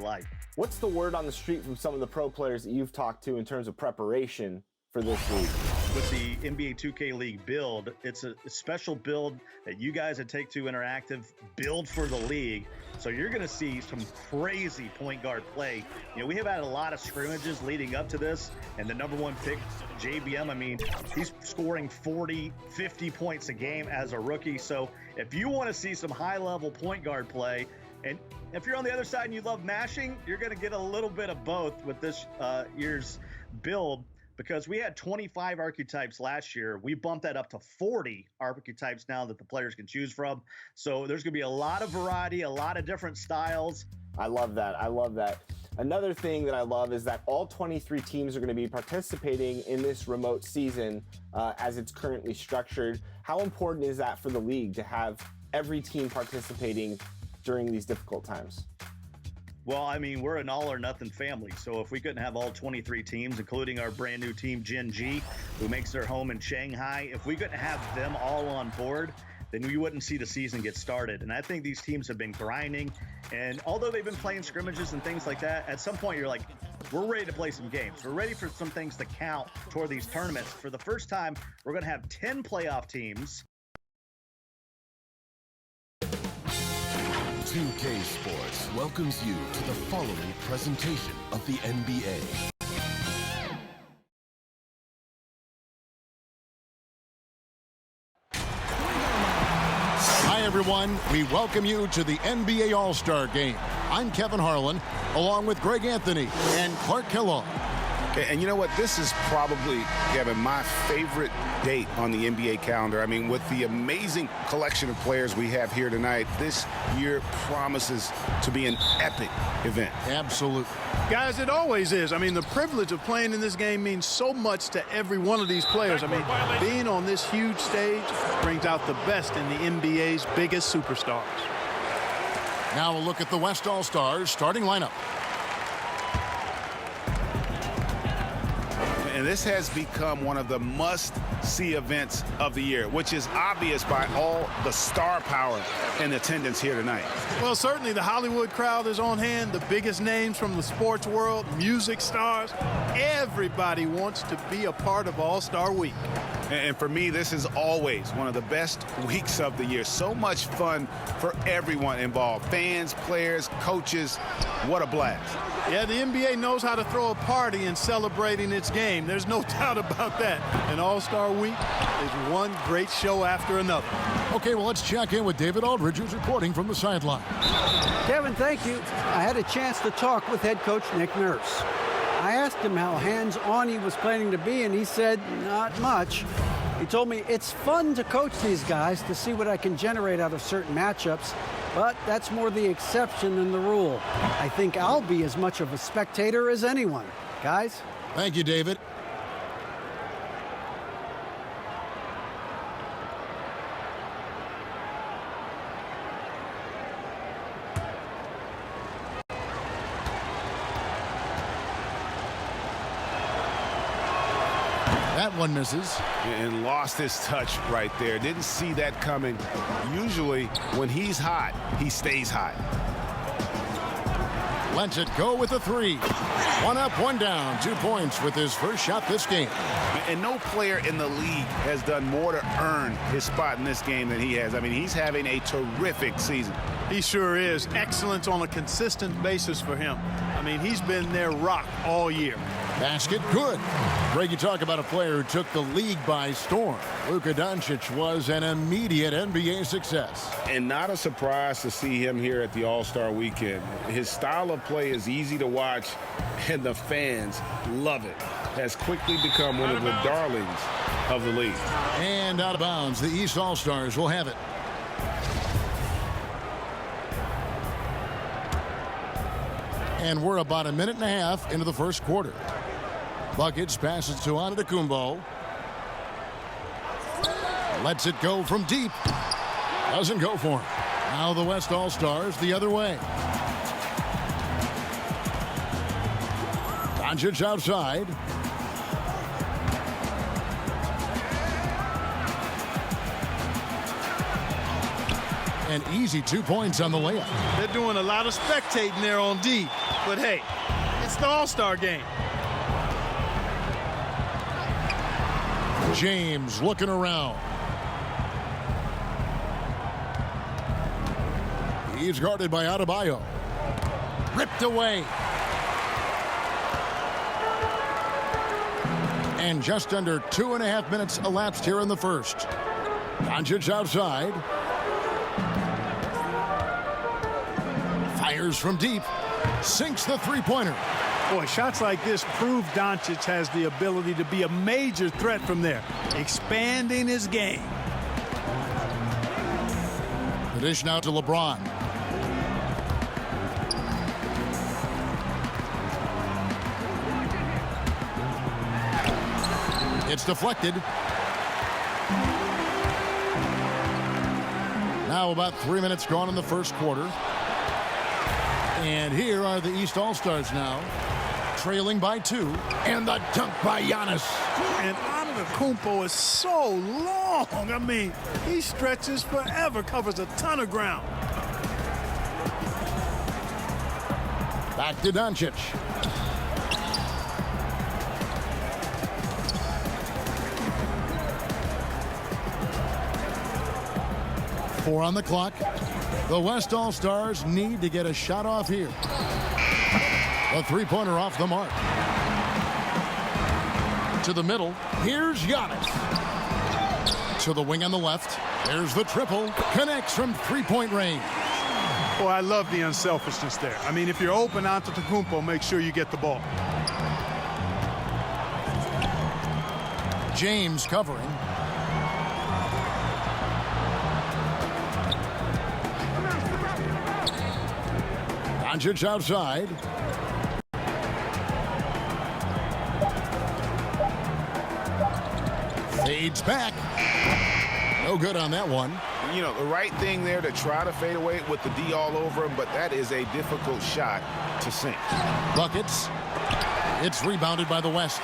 Life. What's the word on the street from some of the pro players that you've talked to in terms of preparation for this league? With the NBA 2K League build, it's a special build that you guys at Take-Two Interactive build for the league. So you're going to see some crazy point guard play. You know, we have had a lot of scrimmages leading up to this, and the #1 pick, JBM, I mean, he's scoring 40, 50 points a game as a rookie. So if you want to see some high-level point guard play, and if you're on the other side and you love mashing, you're going to get a little bit of both with this year's build, because we had 25 archetypes last year. We bumped that up to 40 archetypes now that the players can choose from. So there's going to be a lot of variety, a lot of different styles. I love that. I love that. Another thing that I love is that all 23 teams are going to be participating in this remote season as it's currently structured. How important is that for the league to have every team participating during these difficult times? Well, I mean, we're an all or nothing family. So if we couldn't have all 23 teams, including our brand new team, Gen G, who makes their home in Shanghai, if we couldn't have them all on board, then we wouldn't see the season get started. And I think these teams have been grinding. And although they've been playing scrimmages and things like that, at some point you're like, we're ready to play some games. We're ready for some things to count toward these tournaments. For the first time, we're going to have 10 playoff teams. 2K Sports welcomes you to the following presentation of the NBA. Hi, everyone. We welcome you to the NBA All-Star Game. I'm Kevin Harlan, along with Greg Anthony and Clark Kellogg. And you know what? This is probably, Kevin, my favorite date on the NBA calendar. I mean, with the amazing collection of players we have here tonight, this year promises to be an epic event. Absolutely. Guys, it always is. I mean, the privilege of playing in this game means so much to every one of these players. I mean, being on this huge stage brings out the best in the NBA's biggest superstars. Now a look at the West All-Stars starting lineup. And this has become one of the must-see events of the year, which is obvious by all the star power in attendance here tonight. Well, certainly the Hollywood crowd is on hand, the biggest names from the sports world, music stars. Everybody wants to be a part of All-Star Week. And for me, this is always one of the best weeks of the year. So much fun for everyone involved. Fans, players, coaches. What a blast. Yeah, the NBA knows how to throw a party in celebrating its game. There's no doubt about that. And All-Star Week is one great show after another. Okay, well, let's check in with David Aldridge, who's reporting from the sideline. Kevin, thank you. I had a chance to talk with head coach Nick Nurse. I asked him how hands-on he was planning to be, and he said, not much. He told me, it's fun to coach these guys to see what I can generate out of certain matchups, but that's more the exception than the rule. I think I'll be as much of a spectator as anyone. Guys? Thank you, David. That one misses. And lost his touch right there. Didn't see that coming. Usually, when he's hot, he stays hot. Lets it go with a three. One up, one down. 2 points with his first shot this game. And no player in the league has done more to earn his spot in this game than he has. I mean, he's having a terrific season. He sure is. Excellence on a consistent basis for him. I mean, he's been their rock all year. Basket, good. Greg, you talk about a player who took the league by storm. Luka Doncic was an immediate NBA success. And not a surprise to see him here at the All-Star Weekend. His style of play is easy to watch, and the fans love it. Has quickly become one of the darlings of the league. And out of bounds, the East All-Stars will have it. And we're about a minute and a half into the first quarter. Buckets passes to Antetokounmpo. Lets it go from deep. Doesn't go for him. Now the West All-Stars the other way. Doncic outside. An easy 2 points on the layup. They're doing a lot of spectating there on D. But hey, it's the All-Star game. James looking around. He's guarded by Adebayo. Ripped away. And just under 2.5 minutes elapsed here in the first. Doncic outside. Fires from deep. Sinks the three-pointer. Boy, shots like this prove Doncic has the ability to be a major threat from there, expanding his game. The dish now to LeBron. It's deflected. Now about 3 minutes gone in the first quarter. And here are the East All-Stars now, trailing by 2. And the dunk by Giannis. And Antetokounmpo is so long. I mean, he stretches forever, covers a ton of ground. Back to Doncic. Four on the clock. The West All-Stars need to get a shot off here. A three-pointer off the mark. To the middle. Here's Giannis. To the wing on the left. There's the triple. Connects from three-point range. Boy, I love the unselfishness there. I mean, if you're open Antetokounmpo, make sure you get the ball. James covering. Doncic outside. Fades back. No good on that one. You know, the right thing there to try to fade away with the D all over him, but that is a difficult shot to sink. Buckets. It's rebounded by the West.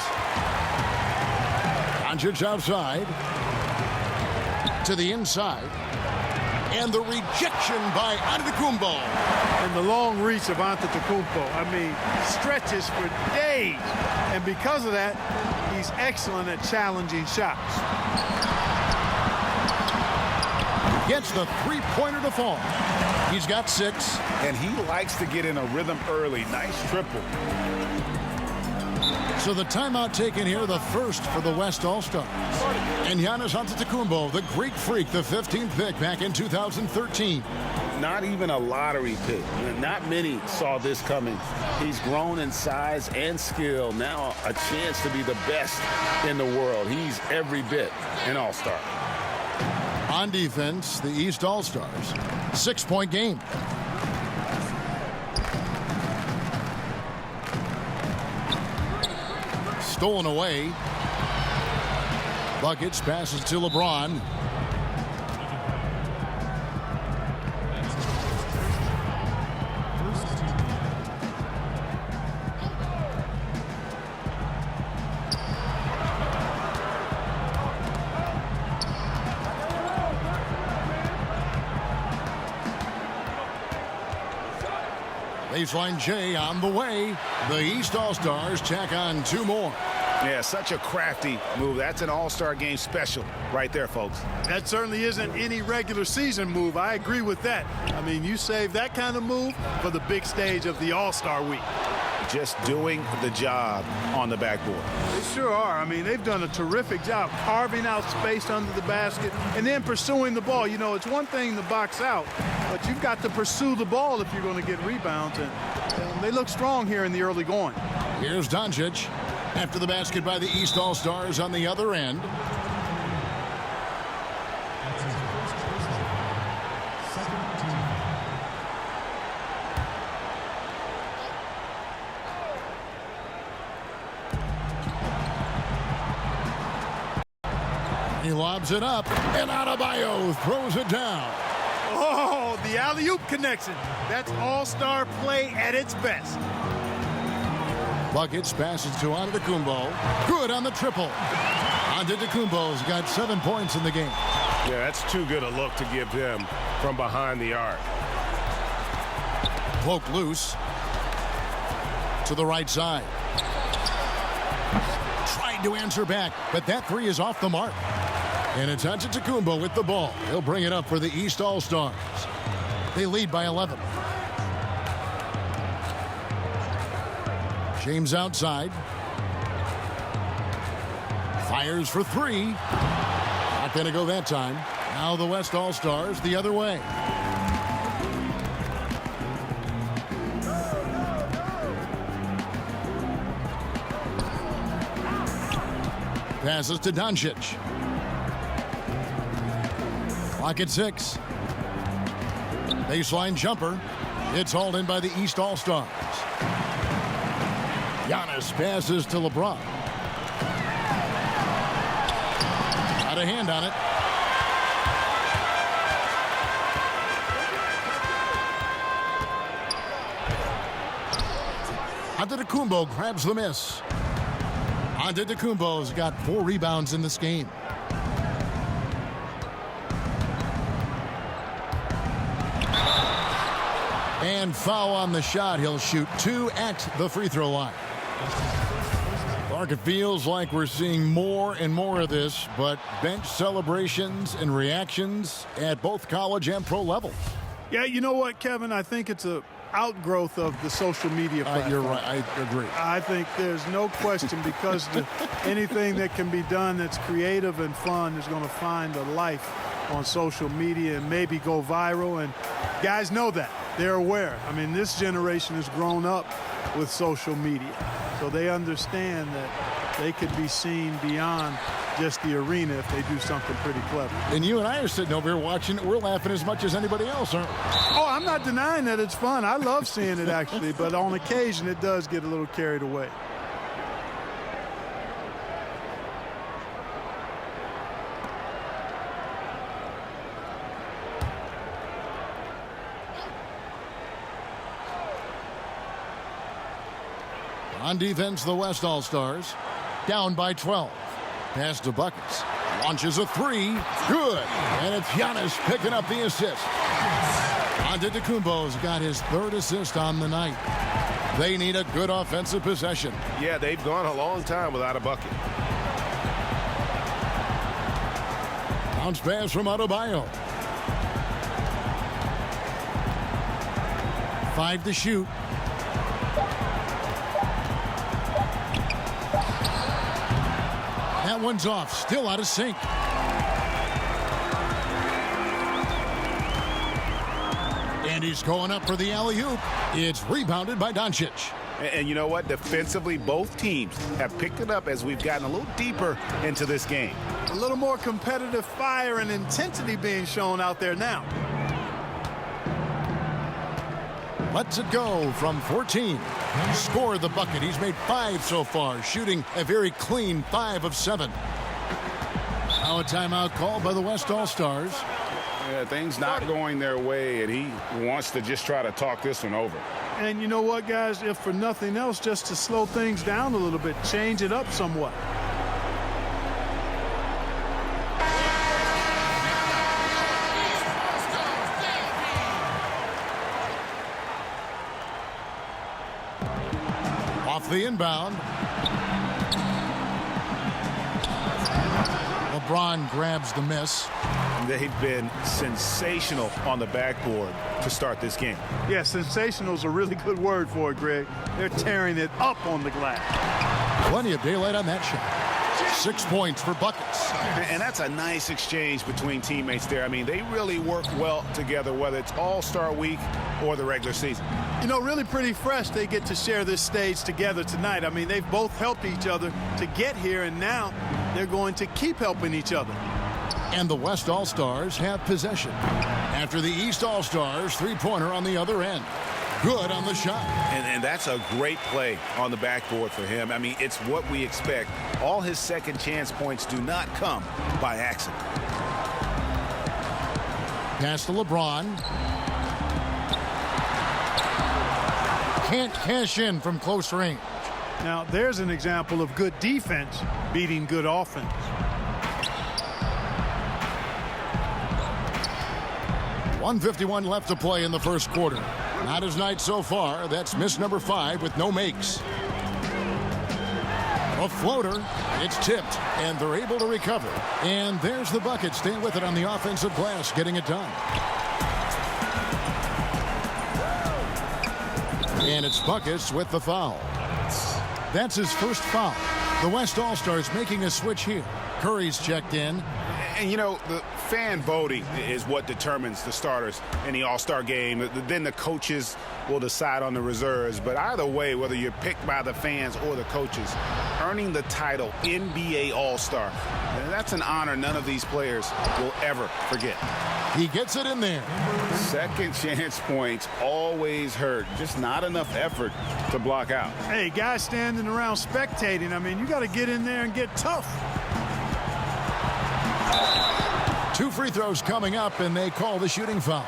Doncic outside. To the inside. And the rejection by Antetokounmpo. And the long reach of Antetokounmpo, I mean, stretches for days. And because of that, he's excellent at challenging shots. Gets the three-pointer to fall. He's got 6. And he likes to get in a rhythm early. Nice triple. So the timeout taken here, the first for the West All-Stars. And Giannis Antetokounmpo, the Greek Freak, the 15th pick back in 2013. Not even a lottery pick. Not many saw this coming. He's grown in size and skill. Now a chance to be the best in the world. He's every bit an all-star. On defense, the East All-Stars. 6-point game. Stolen away. Buckets passes to LeBron. Baseline J on the way. The East All-Stars tack on 2 more. Yeah, such a crafty move. That's an all-star game special right there, folks. That certainly isn't any regular season move. I agree with that. I mean, you save that kind of move for the big stage of the All-Star Week. Just doing the job on the backboard. They sure are. I mean, they've done a terrific job carving out space under the basket and then pursuing the ball. You know, it's one thing to box out, but you've got to pursue the ball if you're going to get rebounds. And they look strong here in the early going. Here's Doncic after the basket by the East All-Stars on the other end. He lobs it up, and Adebayo throws it down. Oh, the alley-oop connection. That's all-star play at its best. Buckets passes to Antetokounmpo. Good on the triple. Antetokounmpo's got 7 points in the game. Yeah, that's too good a look to give him from behind the arc. Poke loose to the right side. Tried to answer back, but that three is off the mark. And it's Antetokounmpo with the ball. He'll bring it up for the East All-Stars. They lead by 11. James outside. Fires for three. Not going to go that time. Now the West All-Stars the other way. Passes to Doncic. Clock at 6. Baseline jumper. It's hauled in by the East All-Stars. Giannis passes to LeBron. Got a hand on it. Antetokounmpo grabs the miss. Antetokounmpo's got 4 rebounds in this game. And foul on the shot. He'll shoot 2 at the free throw line. Clark, it feels like we're seeing more and more of this, but bench celebrations and reactions at both college and pro levels. Yeah, you know what, Kevin? I think it's a outgrowth of the social media platform. You're right. I agree. I think there's no question because anything that can be done that's creative and fun is going to find a life on social media and maybe go viral. And guys know that. They're aware. I mean, this generation has grown up with social media, so they understand that they could be seen beyond just the arena if they do something pretty clever. And you and I are sitting over here watching it. We're laughing as much as anybody else, aren't we? Oh, I'm not denying that it's fun. I love seeing it, actually, but on occasion it does get a little carried away. On defense, the West All-Stars down by 12. Pass to Buckets. Launches a three. Good. And it's Giannis picking up the assist. Antetokounmpo's got his 3rd assist on the night. They need a good offensive possession. Yeah, they've gone a long time without a bucket. Bounce pass from Adebayo. 5 to shoot. That one's off, still out of sync. And he's going up for the alley-oop. It's rebounded by Doncic. And you know what? Defensively, both teams have picked it up as we've gotten a little deeper into this game. A little more competitive fire and intensity being shown out there now. Lets it go from 14. Score the bucket. He's made 5 so far, shooting a very clean 5 of 7. Now a timeout called by the West All-Stars. Yeah, things not going their way, and he wants to just try to talk this one over. And you know what, guys? If for nothing else, just to slow things down a little bit, change it up somewhat. Off the inbound. LeBron grabs the miss. They've been sensational on the backboard to start this game. Yeah, sensational is a really good word for it, Greg. They're tearing it up on the glass. Plenty of daylight on that shot. 6 points for buckets. And that's a nice exchange between teammates there. I mean, they really work well together, whether it's All-Star Week or the regular season. You know, really pretty fresh they get to share this stage together tonight. I mean, they've both helped each other to get here, and now they're going to keep helping each other. And the West All-Stars have possession. After the East All-Stars, three-pointer on the other end. Good on the shot. And that's a great play on the backboard for him. I mean, it's what we expect. All his second chance points do not come by accident. Pass to LeBron. Can't cash in from close range. Now, there's an example of good defense beating good offense. .151 left to play in the first quarter. Not his night so far. That's miss number 5 with no makes. A floater. It's tipped, and they're able to recover. And there's the bucket. Stay with it on the offensive glass, getting it done. And it's Buckets with the foul. That's his first foul. The West All-Stars making a switch here. Curry's checked in. And, you know, the fan voting is what determines the starters in the All-Star game. Then the coaches will decide on the reserves. But either way, whether you're picked by the fans or the coaches, earning the title NBA All-Star, that's an honor none of these players will ever forget. He gets it in there. Second chance points always hurt. Just not enough effort to block out. Hey, guys standing around spectating, I mean, you got to get in there and get tough. 2 free throws coming up, and they call the shooting foul.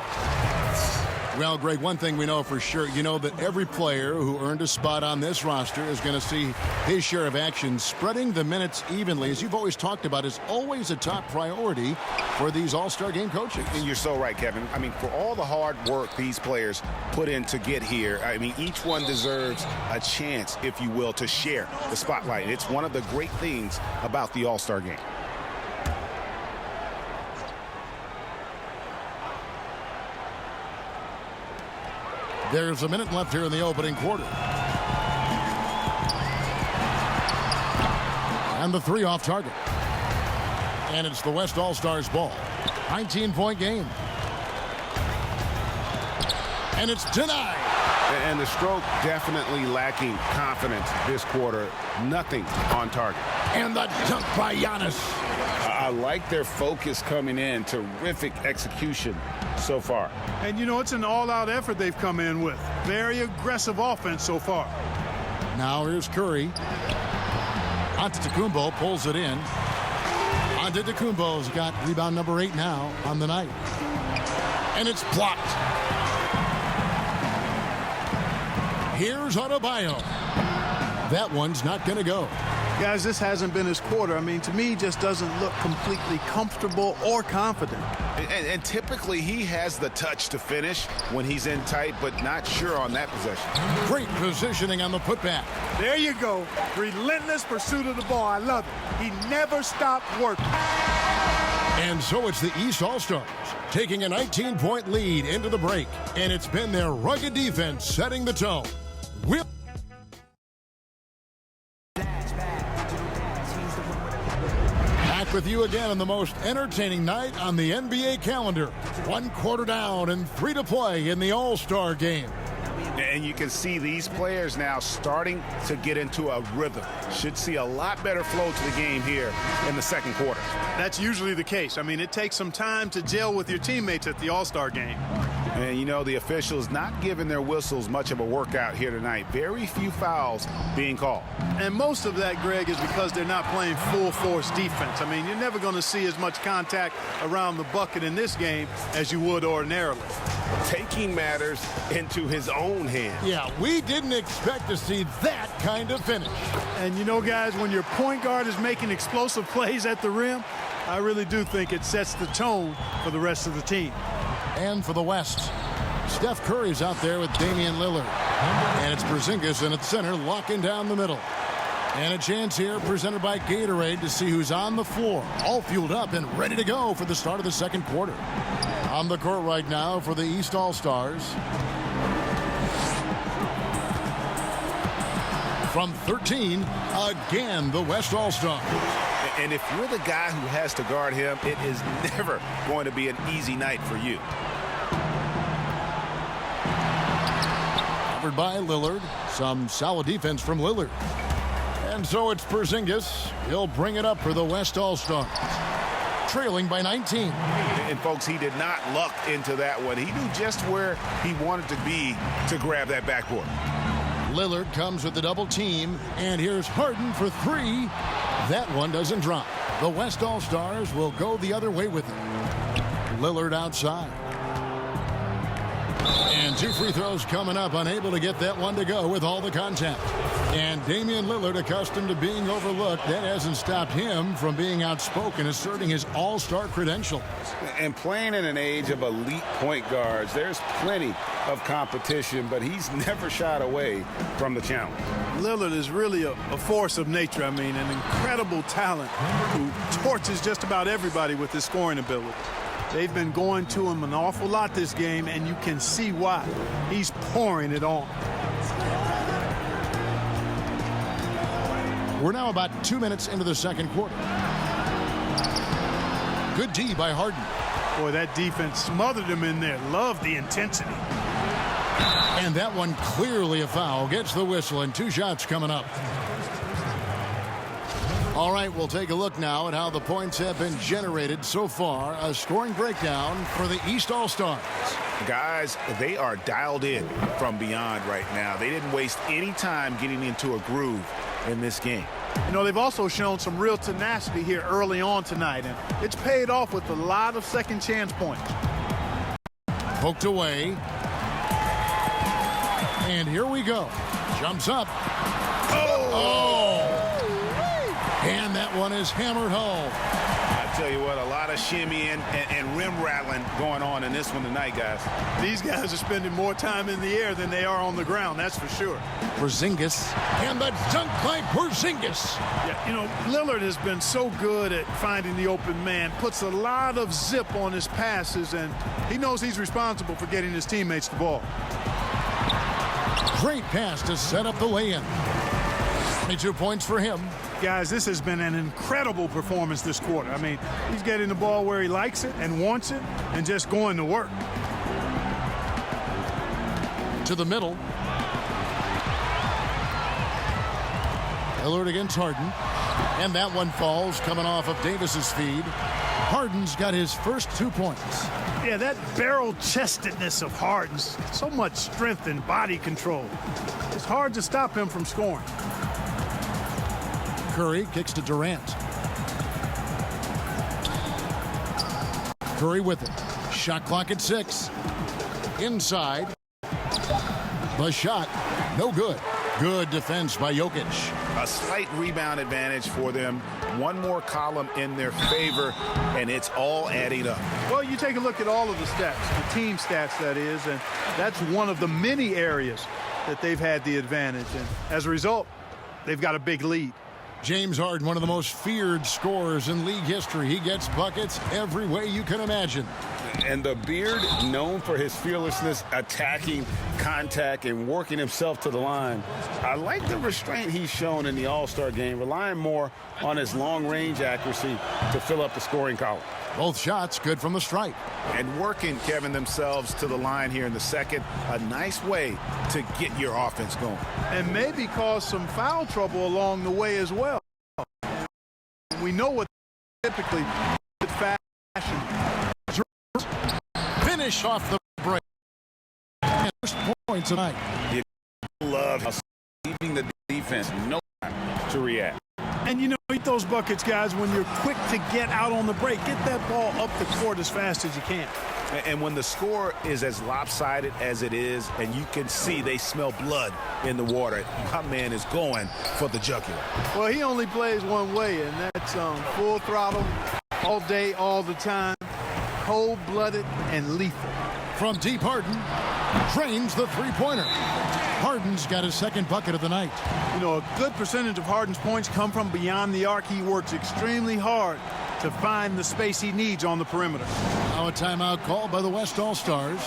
Well, Greg, one thing we know for sure, you know that every player who earned a spot on this roster is going to see his share of action. Spreading the minutes evenly, as you've always talked about, is always a top priority for these All-Star game coaches. And you're so right, Kevin. I mean, for all the hard work these players put in to get here, I mean, each one deserves a chance, if you will, to share the spotlight. It's one of the great things about the All-Star game. There's a minute left here in the opening quarter. And the 3 off target. And it's the West All-Stars ball. 19-point game. And it's denied. And the stroke definitely lacking confidence this quarter. Nothing on target. And the dunk by Giannis. I like their focus coming in. Terrific execution so far. And, you know, it's an all-out effort they've come in with. Very aggressive offense so far. Now here's Curry. Antetokounmpo pulls it in. Antetokounmpo's got rebound number 8 now on the night. And it's blocked. Here's Adebayo. That one's not going to go. Guys, this hasn't been his quarter. I mean, to me, he just doesn't look completely comfortable or confident. And typically, he has the touch to finish when he's in tight, but not sure on that possession. Great positioning on the putback. There you go. Relentless pursuit of the ball. I love it. He never stopped working. And so it's the East All-Stars taking a 19-point lead into the break. And it's been their rugged defense setting the tone. With you again on the most entertaining night on the NBA calendar. 1 quarter down and 3 to play in the All-Star game. And you can see these players now starting to get into a rhythm. Should see a lot better flow to the game here in the second quarter. That's usually the case. I mean, it takes some time to gel with your teammates at the All-Star game. And, you know, the officials not giving their whistles much of a workout here tonight. Very few fouls being called. And most of that, Greg, is because they're not playing full-force defense. I mean, you're never going to see as much contact around the bucket in this game as you would ordinarily. Taking matters into his own hands. Yeah, we didn't expect to see that kind of finish. And, you know, guys, when your point guard is making explosive plays at the rim, I really do think it sets the tone for the rest of the team. And for the West, Steph Curry's out there with Damian Lillard. And it's Porzingis in at center, locking down the middle. And a chance here presented by Gatorade to see who's on the floor, all fueled up and ready to go for the start of the second quarter. On the court right now for the East All-Stars. From 13, again, the West All-Stars. And if you're the guy who has to guard him, it is never going to be an easy night for you. Covered by Lillard. Some solid defense from Lillard. And so it's Porzingis. He'll bring it up for the West All-Stars. Trailing by 19. And, folks, he did not luck into that one. He knew just where he wanted to be to grab that backboard. Lillard comes with the double team. And here's Harden for three. That one doesn't drop. The West All-Stars will go the other way with it. Lillard outside. And two free throws coming up, unable to get that one to go with all the contact. And Damian Lillard, accustomed to being overlooked, that hasn't stopped him from being outspoken, asserting his all-star credentials. And playing in an age of elite point guards, there's plenty of competition, but he's never shied away from the challenge. Lillard is really a force of nature. I mean, an incredible talent who torches just about everybody with his scoring ability. They've been going to him an awful lot this game, and you can see why. He's pouring it on. We're now about 2 minutes into the second quarter. Good D by Harden. Boy, that defense smothered him in there. Love the intensity. And that one clearly a foul. Gets the whistle, and two shots coming up. All right, we'll take a look now at how the points have been generated so far. A scoring breakdown for the East All-Stars. Guys, they are dialed in from beyond right now. They didn't waste any time getting into a groove in this game. You know, they've also shown some real tenacity here early on tonight, and it's paid off with a lot of second chance points. Poked away. And here we go. Jumps up. Oh! And that one is hammered home. I tell you what, a lot of shimmying and rim rattling going on in this one tonight, guys. These guys are spending more time in the air than they are on the ground, that's for sure. Porzingis. And the dunk by Porzingis. Yeah, you know, Lillard has been so good at finding the open man, puts a lot of zip on his passes, and he knows he's responsible for getting his teammates the ball. Great pass to set up the lay-in. 22 points for him. Guys, this has been an incredible performance this quarter. I mean, he's getting the ball where he likes it and wants it and just going to work. To the middle. Lillard against Harden. And that one falls coming off of Davis's feed. Harden's got his first 2 points. Yeah, that barrel-chestedness of Harden's, so much strength and body control. It's hard to stop him from scoring. Curry kicks to Durant. Curry with it. Shot clock at 6. Inside. The shot, no good. Good defense by Jokic. A slight rebound advantage for them. One more column in their favor, and it's all adding up. Well, you take a look at all of the stats, the team stats, that is, and that's one of the many areas that they've had the advantage. And as a result, they've got a big lead. James Harden, one of the most feared scorers in league history. He gets buckets every way you can imagine. And the beard, known for his fearlessness, attacking, contact, and working himself to the line. I like the restraint he's shown in the All-Star game, relying more on his long-range accuracy to fill up the scoring column. Both shots good from the stripe. And working, Kevin, themselves to the line here in the second. A nice way to get your offense going. And maybe cause some foul trouble along the way as well. We know what typically fashion. Finish off the break. And first point tonight. You love leaving the defense no time to react. And you know, eat those buckets, guys, when you're quick to get out on the break. Get that ball up the court as fast as you can. And when the score is as lopsided as it is, and you can see they smell blood in the water, my man is going for the jugular. Well, he only plays one way, and that's full throttle, all day, all the time, cold-blooded and lethal. From deep, Harden drains the three-pointer. Harden's got his second bucket of the night. You know, a good percentage of Harden's points come from beyond the arc. He works extremely hard to find the space he needs on the perimeter. Now a timeout called by the West All-Stars.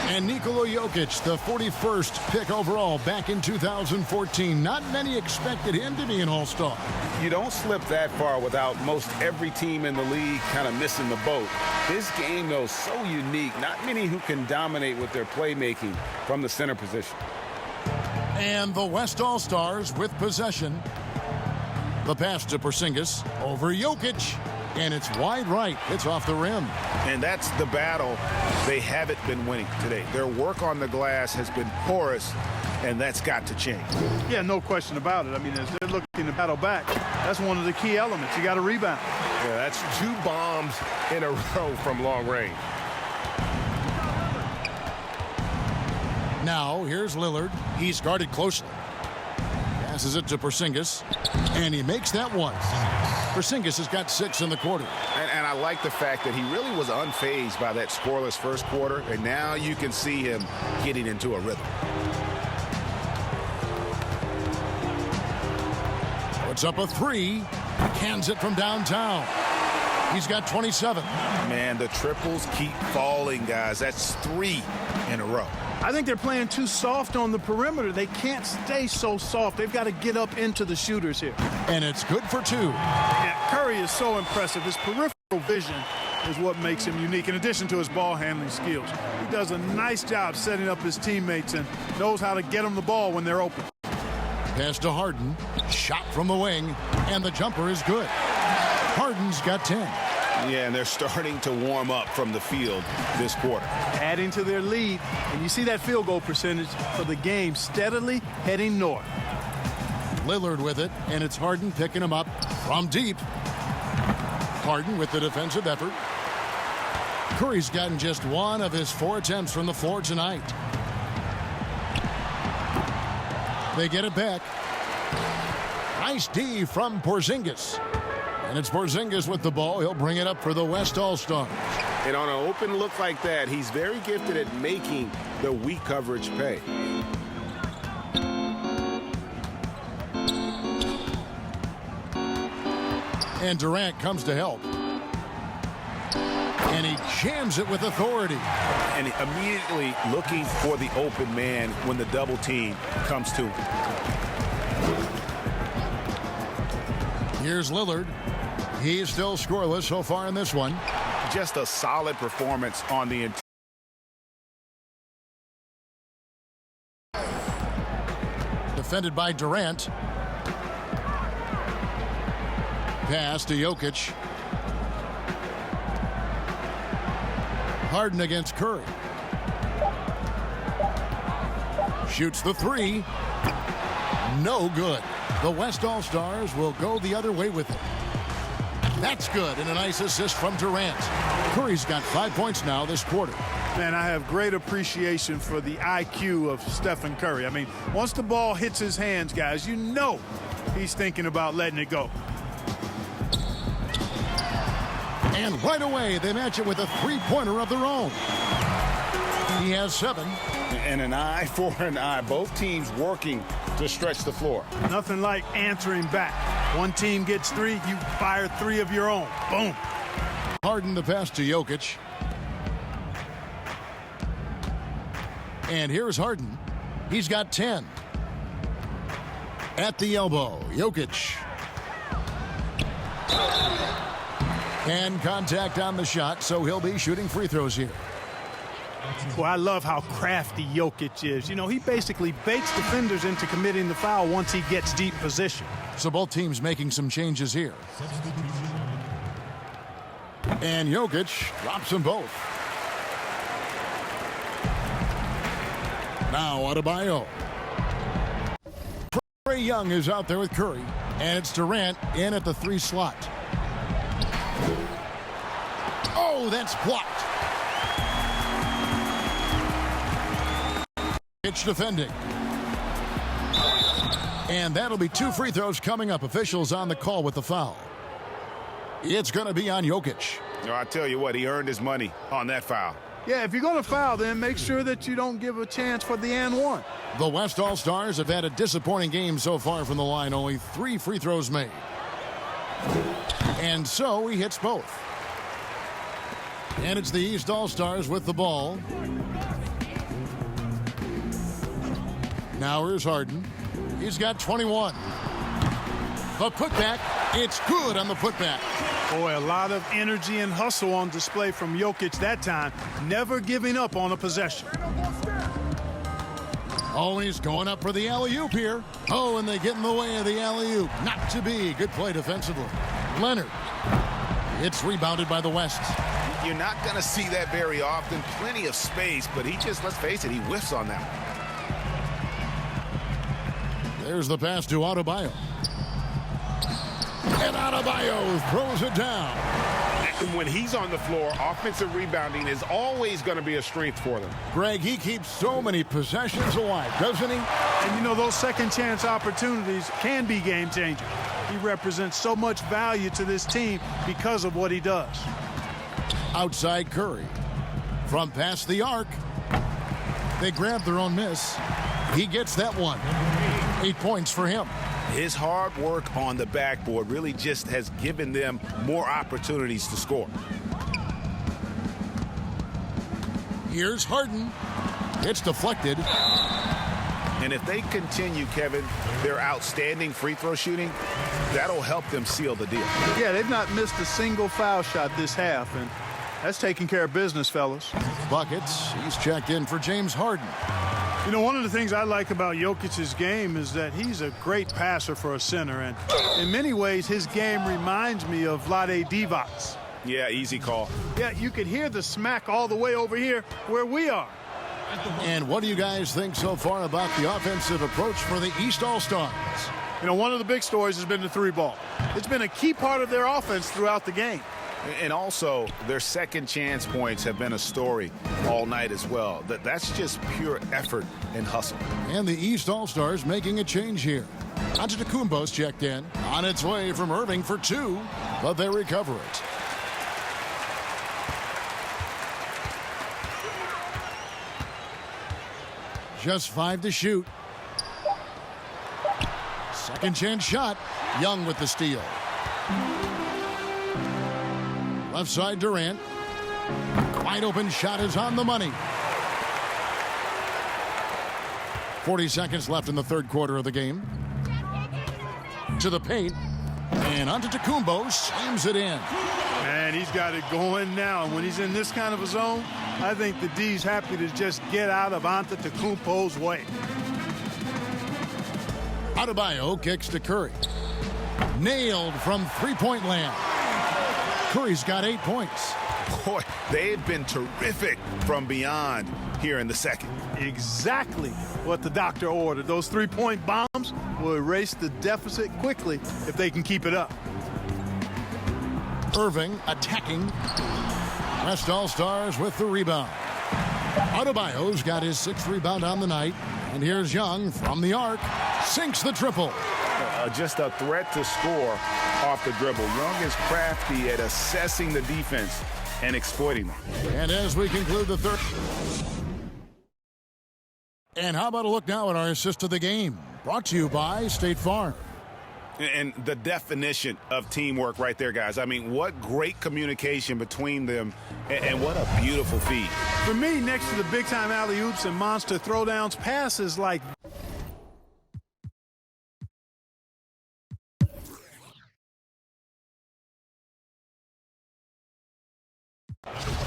And Nikola Jokic, the 41st pick overall back in 2014. Not many expected him to be an All-Star. You don't slip that far without most every team in the league kind of missing the boat. This game, though, so unique. Not many who can dominate with their playmaking from the center position. And the West All-Stars with possession. The pass to Porzingis over Jokic. And it's wide right. It's off the rim. And that's the battle they haven't been winning today. Their work on the glass has been porous, and that's got to change. Yeah, no question about it. I mean, as they're looking to battle back, that's one of the key elements. You got to rebound. Yeah, that's 2 bombs in a row from long range. Now, here's Lillard. He's guarded closely. Passes it to Porzingis, and he makes that one. Porzingis has got 6 in the quarter. And I like the fact that he really was unfazed by that scoreless first quarter, and now you can see him getting into a rhythm. Puts up a 3, cans it from downtown. He's got 27. Man, the triples keep falling, guys. That's 3 in a row. I think they're playing too soft on the perimeter. They can't stay so soft. They've got to get up into the shooters here. And it's good for 2. Yeah, Curry is so impressive. His peripheral vision is what makes him unique, in addition to his ball handling skills. He does a nice job setting up his teammates and knows how to get them the ball when they're open. Pass to Harden. Shot from the wing, and the jumper is good. Harden's got 10. Yeah, and they're starting to warm up from the field this quarter. Adding to their lead, and you see that field goal percentage for the game steadily heading north. Lillard with it, and it's Harden picking him up from deep. Harden with the defensive effort. Curry's gotten just 1 of his 4 attempts from the floor tonight. They get it back. Nice D from Porzingis. And it's Porzingis with the ball. He'll bring it up for the West All-Stars. And on an open look like that, he's very gifted at making the weak coverage pay. And Durant comes to help. And he jams it with authority. And immediately looking for the open man when the double team comes to him. Here's Lillard. He's still scoreless so far in this one. Just a solid performance on the interior. Defended by Durant. Pass to Jokic. Harden against Curry. Shoots the 3. No good. The West All-Stars will go the other way with it. That's good, and a nice assist from Durant. Curry's got 5 points now this quarter. Man, I have great appreciation for the IQ of Stephen Curry. I mean, once the ball hits his hands, guys, you know he's thinking about letting it go. And right away, they match it with a 3-pointer of their own. He has 7. And an eye for an eye. Both teams working to stretch the floor. Nothing like answering back. One team gets 3, you fire 3 of your own. Boom. Harden the pass to Jokic. And here's Harden. He's got 10. At the elbow, Jokic. And contact on the shot, so he'll be shooting free throws here. Well, I love how crafty Jokic is. You know, he basically bakes defenders into committing the foul once he gets deep position. So both teams making some changes here. And Jokic drops them both. Now Adebayo. Trae Young is out there with Curry. And it's Durant in at the 3 slot. Oh, that's blocked. It's defending. And that'll be 2 free throws coming up. Officials on the call with the foul. It's going to be on Jokic. I tell you what, he earned his money on that foul. Yeah, if you're going to foul, then make sure that you don't give a chance for the and one. The West All-Stars have had a disappointing game so far from the line. Only 3 free throws made. And so he hits both. And it's the East All-Stars with the ball. Now here's Harden. He's got 21. The putback, it's good on the putback. Boy, a lot of energy and hustle on display from Jokic that time. Never giving up on a possession. Oh, he's going up for the alley-oop here. Oh, and they get in the way of the alley-oop. Not to be. Good play defensively. Leonard. It's rebounded by the West. You're not going to see that very often. Plenty of space, but he just, let's face it, he whiffs on that. There's the pass to Adebayo. And Adebayo throws it down. And when he's on the floor, offensive rebounding is always going to be a strength for them. Greg, he keeps so many possessions alive, doesn't he? And you know, those second chance opportunities can be game changers. He represents so much value to this team because of what he does. Outside Curry. From past the arc. They grab their own miss. He gets that one. 8 points for him. His hard work on the backboard really just has given them more opportunities to score. Here's Harden. It's deflected. And if they continue, Kevin, their outstanding free throw shooting, that'll help them seal the deal. Yeah, they've not missed a single foul shot this half, and that's taking care of business, fellas. Buckets. He's checked in for James Harden. You know, one of the things I like about Jokic's game is that he's a great passer for a center, and in many ways his game reminds me of Vlade Divac's. Yeah, easy call. Yeah, you could hear the smack all the way over here where we are. And what do you guys think so far about the offensive approach for the East All-Stars? You know, one of the big stories has been the three ball. It's been a key part of their offense throughout the game. And also, their second chance points have been a story all night as well. That's just pure effort and hustle. And the East All-Stars making a change here. Antetokounmpo's checked in. On its way from Irving for 2, but they recover it. Just 5 to shoot. Second chance shot. Young with the steal. Left side Durant. Wide open shot is on the money. 40 seconds left in the third quarter of the game. To the paint. And Antetokounmpo slams it in. Man, he's got it going now. And when he's in this kind of a zone, I think the D's happy to just get out of Antetokounmpo's way. Adebayo kicks to Curry. Nailed from three-point land. Curry's got 8 points. Boy, they've been terrific from beyond here in the second. Exactly what the doctor ordered. Those three-point bombs will erase the deficit quickly if they can keep it up. Irving attacking. West All-Stars with the rebound. Adebayo's got his 6th rebound on the night. And here's Young from the arc. Sinks the triple. Just a threat to score off the dribble. Young is crafty at assessing the defense and exploiting them. And as we conclude the third. And how about a look now at our assist of the game? Brought to you by State Farm. And the definition of teamwork right there, guys. I mean, what great communication between them, and what a beautiful feed. For me, next to the big-time alley-oops and monster throwdowns, passes like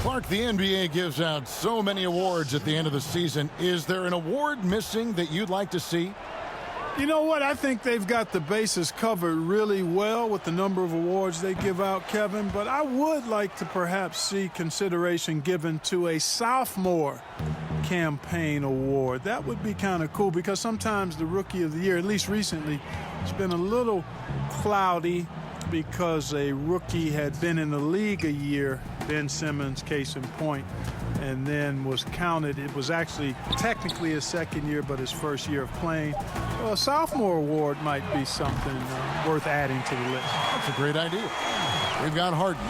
Clark, the NBA gives out so many awards at the end of the season. Is there an award missing that you'd like to see? You know what? I think they've got the bases covered really well with the number of awards they give out, Kevin. But I would like to perhaps see consideration given to a sophomore campaign award. That would be kind of cool because sometimes the rookie of the year, at least recently, it's been a little cloudy because a rookie had been in the league a year, Ben Simmons, case in point, and then was counted. It was actually technically his second year, but his first year of playing. Well, a sophomore award might be something worth adding to the list. That's a great idea. We've got Harden.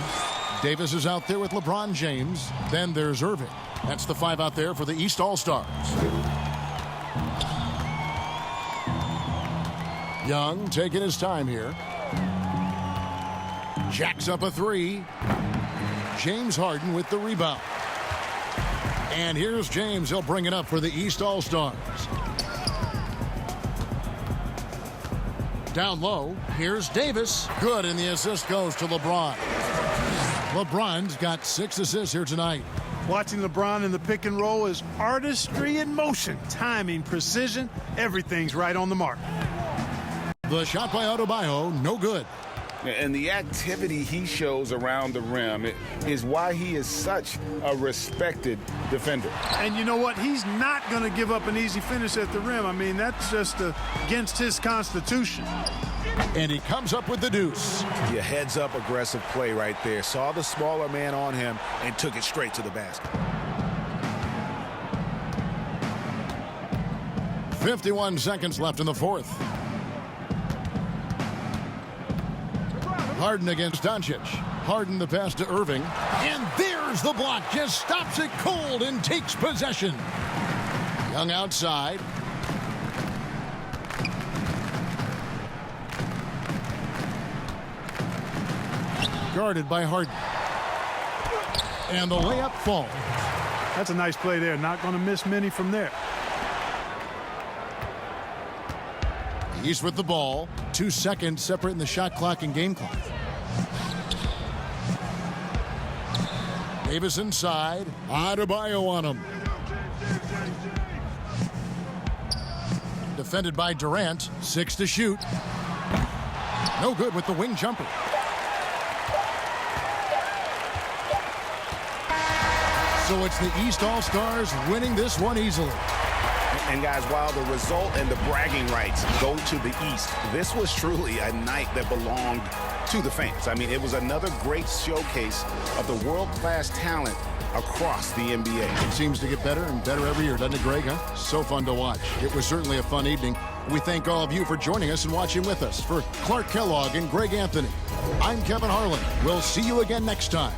Davis is out there with LeBron James. Then there's Irving. That's the 5 out there for the East All-Stars. Young taking his time here. Jacks up a 3. James Harden with the rebound. And here's James. He'll bring it up for the East All-Stars. Down low, here's Davis. Good, and the assist goes to LeBron. LeBron's got 6 assists here tonight. Watching LeBron in the pick and roll is artistry in motion. Timing, precision, everything's right on the mark. The shot by Adebayo, no good. And the activity he shows around the rim is why he is such a respected defender. And you know what? He's not going to give up an easy finish at the rim. I mean, that's just against his constitution. And he comes up with the deuce. Yeah, heads-up aggressive play right there. Saw the smaller man on him and took it straight to the basket. 51 seconds left in the fourth. Harden against Doncic. Harden the pass to Irving. And there's the block. Just stops it cold and takes possession. Young outside. Guarded by Harden. And the layup falls. That's a nice play there. Not going to miss many from there. He's with the ball. 2 seconds separating the shot clock and game clock. Davis inside. Adebayo on him. Defended by Durant. 6 to shoot. No good with the wing jumper. So it's the East All-Stars winning this one easily. And guys, while the result and the bragging rights go to the East, this was truly a night that belonged to the fans. I mean, it was another great showcase of the world-class talent across the NBA. It seems to get better and better every year, doesn't it, Greg? Huh? So fun to watch. It was certainly a fun evening. We thank all of you for joining us and watching with us. For Clark Kellogg and Greg Anthony, I'm Kevin Harlan. We'll see you again next time.